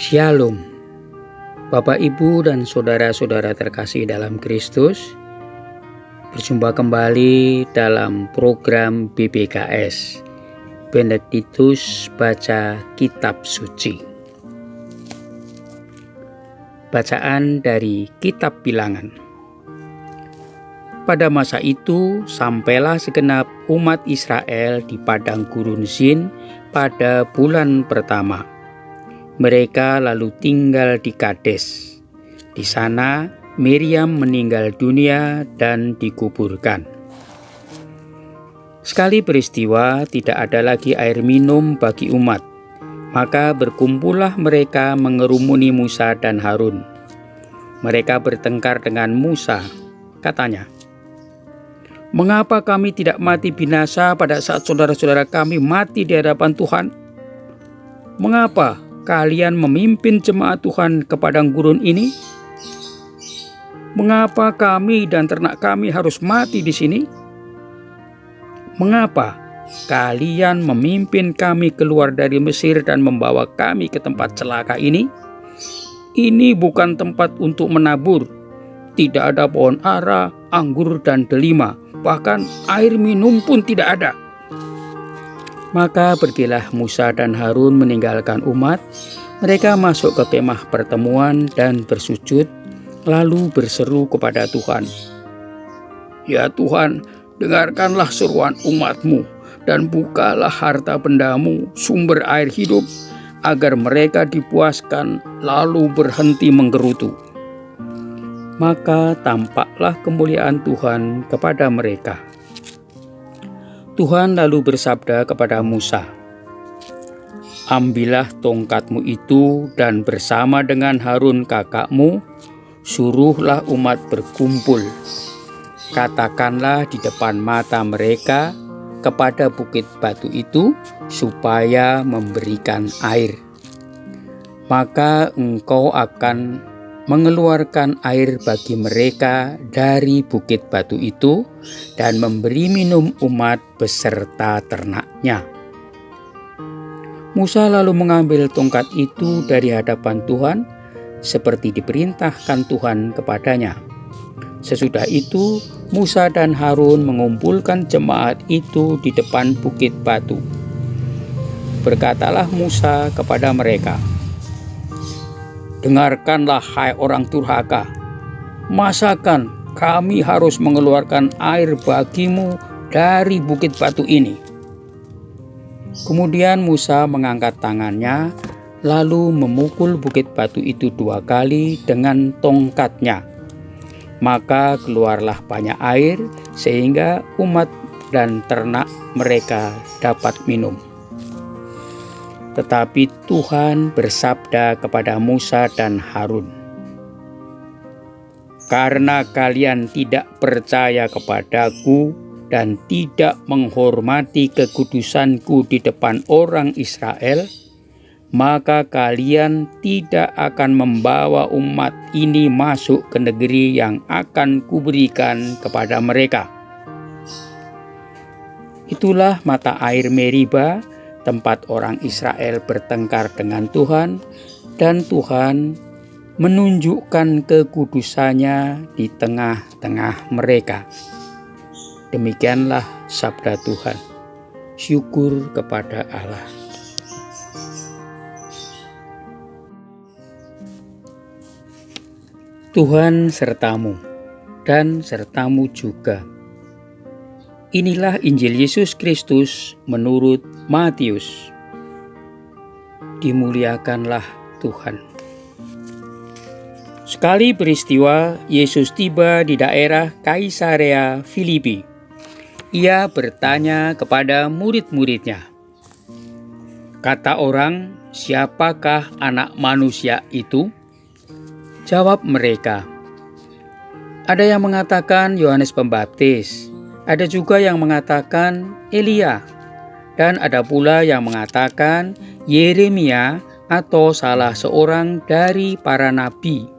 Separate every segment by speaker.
Speaker 1: Shalom, Bapak, Ibu, dan saudara-saudara terkasih dalam Kristus. Berjumpa kembali dalam program BBKS, Benediktus Baca Kitab Suci. Bacaan dari Kitab Bilangan. Pada masa itu, sampailah segenap umat Israel di padang gurun Zin pada bulan pertama. Mereka lalu tinggal di Kades. Di sana Miriam meninggal dunia dan dikuburkan. Sekali peristiwa tidak ada lagi air minum bagi umat, maka berkumpullah mereka mengerumuni Musa dan Harun. Mereka bertengkar dengan Musa, katanya, "Mengapa kami tidak mati binasa pada saat saudara-saudara kami mati di hadapan Tuhan? Mengapa kalian memimpin jemaat Tuhan ke padang gurun ini? Mengapa kami dan ternak kami harus mati di sini? Mengapa kalian memimpin kami keluar dari Mesir dan membawa kami ke tempat celaka ini? Ini bukan tempat untuk menabur. Tidak ada pohon ara, anggur, dan delima. Bahkan air minum pun tidak ada." Maka pergilah Musa dan Harun meninggalkan umat. Mereka masuk ke kemah pertemuan dan bersujud, lalu berseru kepada Tuhan, "Ya Tuhan, dengarkanlah seruan umat-Mu dan bukalah harta bendamu, sumber air hidup, agar mereka dipuaskan lalu berhenti menggerutu." Maka tampaklah kemuliaan Tuhan kepada mereka. Tuhan lalu bersabda kepada Musa, "Ambillah tongkatmu itu dan bersama dengan Harun kakakmu, suruhlah umat berkumpul. Katakanlah di depan mata mereka kepada bukit batu itu supaya memberikan air. Maka engkau akan mengeluarkan air bagi mereka dari bukit batu itu dan memberi minum umat beserta ternaknya." Musa lalu mengambil tongkat itu dari hadapan Tuhan seperti diperintahkan Tuhan kepadanya. Sesudah itu Musa dan Harun mengumpulkan jemaat itu di depan bukit batu. Berkatalah Musa kepada mereka, "Dengarkanlah hai orang durhaka, masakan kami harus mengeluarkan air bagimu dari bukit batu ini?" Kemudian Musa mengangkat tangannya, lalu memukul bukit batu itu 2 kali dengan tongkatnya. Maka keluarlah banyak air sehingga umat dan ternak mereka dapat minum. Tetapi Tuhan bersabda kepada Musa dan Harun, "Karena kalian tidak percaya kepadaku dan tidak menghormati kekudusanku di depan orang Israel, maka kalian tidak akan membawa umat ini masuk ke negeri yang akan kuberikan kepada mereka." Itulah mata air Meriba, tempat orang Israel bertengkar dengan Tuhan, dan Tuhan menunjukkan kekudusannya di tengah-tengah mereka. Demikianlah sabda Tuhan. Syukur kepada Allah. Tuhan sertamu dan sertamu juga. Inilah Injil Yesus Kristus menurut Matius. Dimuliakanlah Tuhan. Sekali peristiwa, Yesus tiba di daerah Kaisarea Filipi. Ia bertanya kepada murid-muridnya, "Kata orang, siapakah Anak Manusia itu?" Jawab mereka, "Ada yang mengatakan Yohanes Pembaptis, ada juga yang mengatakan Elia, dan ada pula yang mengatakan Yeremia atau salah seorang dari para nabi."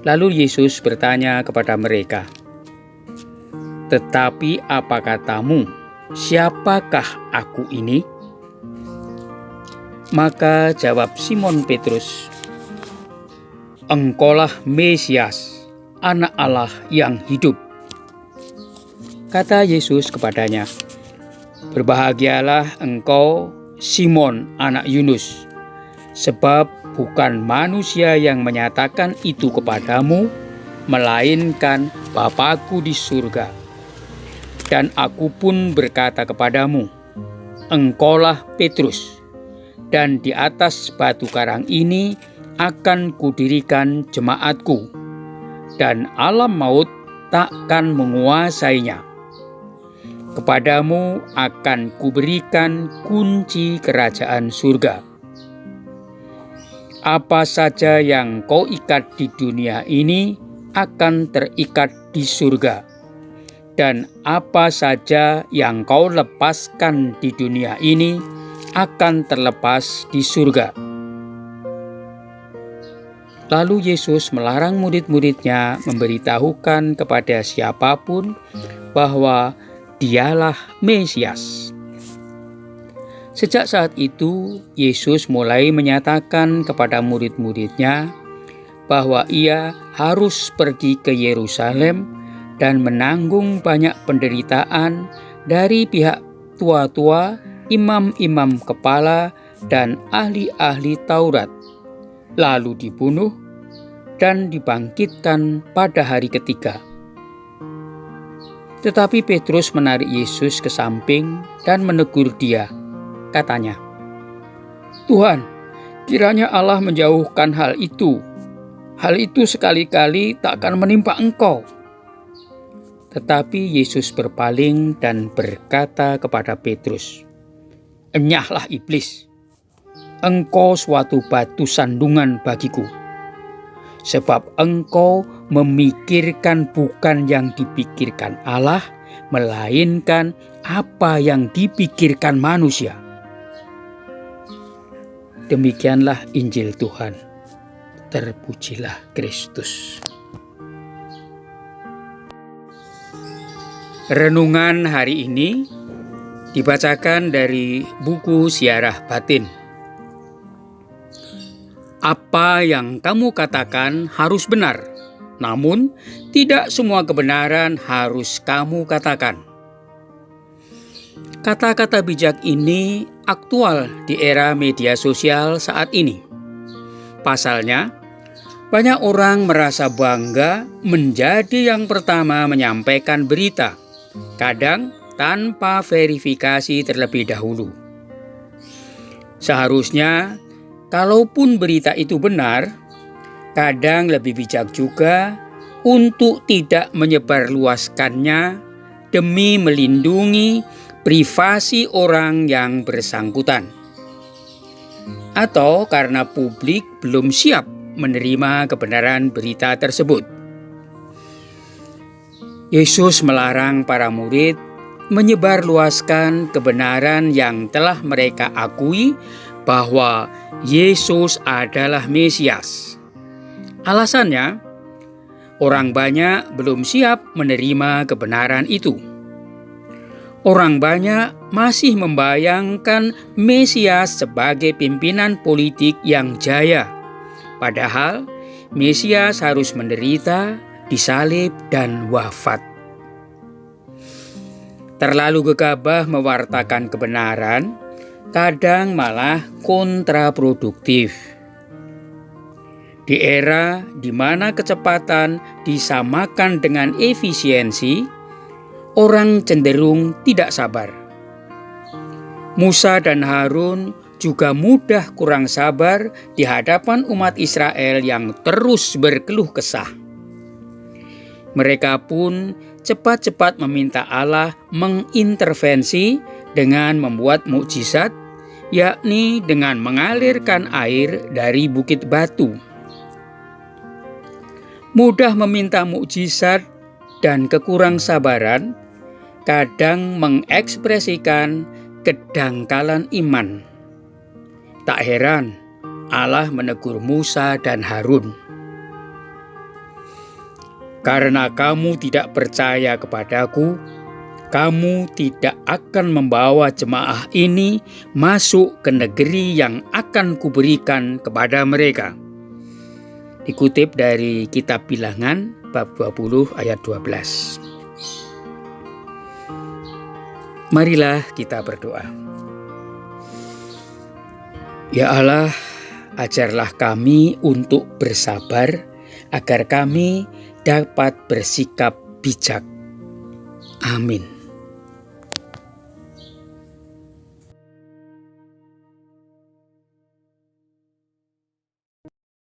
Speaker 1: Lalu Yesus bertanya kepada mereka, "Tetapi apa katamu, siapakah aku ini?" Maka jawab Simon Petrus, "Engkaulah Mesias, Anak Allah yang hidup." Kata Yesus kepadanya, "Berbahagialah engkau, Simon anak Yunus, sebab bukan manusia yang menyatakan itu kepadamu, melainkan Bapa-Ku di surga. Dan aku pun berkata kepadamu, engkaulah Petrus, dan di atas batu karang ini akan kudirikan jemaatku, dan alam maut takkan menguasainya. Kepadamu akan kuberikan kunci kerajaan surga. Apa saja yang kau ikat di dunia ini akan terikat di surga, dan apa saja yang kau lepaskan di dunia ini akan terlepas di surga." Lalu Yesus melarang murid-muridnya memberitahukan kepada siapapun bahwa Dialah Mesias. Sejak saat itu, Yesus mulai menyatakan kepada murid-muridnya bahwa ia harus pergi ke Yerusalem dan menanggung banyak penderitaan dari pihak tua-tua, imam-imam kepala, dan ahli-ahli Taurat, lalu dibunuh dan dibangkitkan pada hari ketiga. Tetapi Petrus menarik Yesus ke samping dan menegur dia. Katanya, "Tuhan, kiranya Allah menjauhkan hal itu. Hal itu sekali-kali tak akan menimpa engkau." Tetapi Yesus berpaling dan berkata kepada Petrus, "Enyahlah iblis, engkau suatu batu sandungan bagiku. Sebab engkau memikirkan bukan yang dipikirkan Allah, melainkan apa yang dipikirkan manusia." Demikianlah Injil Tuhan. Terpujilah Kristus. Renungan hari ini dibacakan dari buku Siarah Batin. Apa yang kamu katakan harus benar, namun tidak semua kebenaran harus kamu katakan. Kata-kata bijak ini aktual di era media sosial saat ini. Pasalnya, banyak orang merasa bangga menjadi yang pertama menyampaikan berita, kadang tanpa verifikasi terlebih dahulu. Seharusnya, kalaupun berita itu benar, kadang lebih bijak juga untuk tidak menyebarluaskannya demi melindungi privasi orang yang bersangkutan, atau karena publik belum siap menerima kebenaran berita tersebut. Yesus melarang para murid menyebarluaskan kebenaran yang telah mereka akui bahwa Yesus adalah Mesias. Alasannya, orang banyak belum siap menerima kebenaran itu. Orang banyak masih membayangkan Mesias sebagai pimpinan politik yang jaya, padahal Mesias harus menderita, disalib, dan wafat. Terlalu gegabah mewartakan kebenaran kadang malah kontraproduktif. Di era di mana kecepatan disamakan dengan efisiensi, orang cenderung tidak sabar. Musa dan Harun juga mudah kurang sabar di hadapan umat Israel yang terus berkeluh kesah. Mereka pun cepat-cepat meminta Allah mengintervensi dengan membuat mukjizat, yakni dengan mengalirkan air dari bukit batu. Mudah meminta mukjizat dan kekurangsabaran kadang mengekspresikan kedangkalan iman. Tak heran Allah menegur Musa dan Harun. "Karena kamu tidak percaya kepadaku, kamu tidak akan membawa jemaah ini masuk ke negeri yang akan kuberikan kepada mereka. Dikutip dari kitab Bilangan bab 20 ayat 12. Marilah kita berdoa. Ya Allah, ajarlah kami untuk bersabar agar kami dapat bersikap bijak. Amin.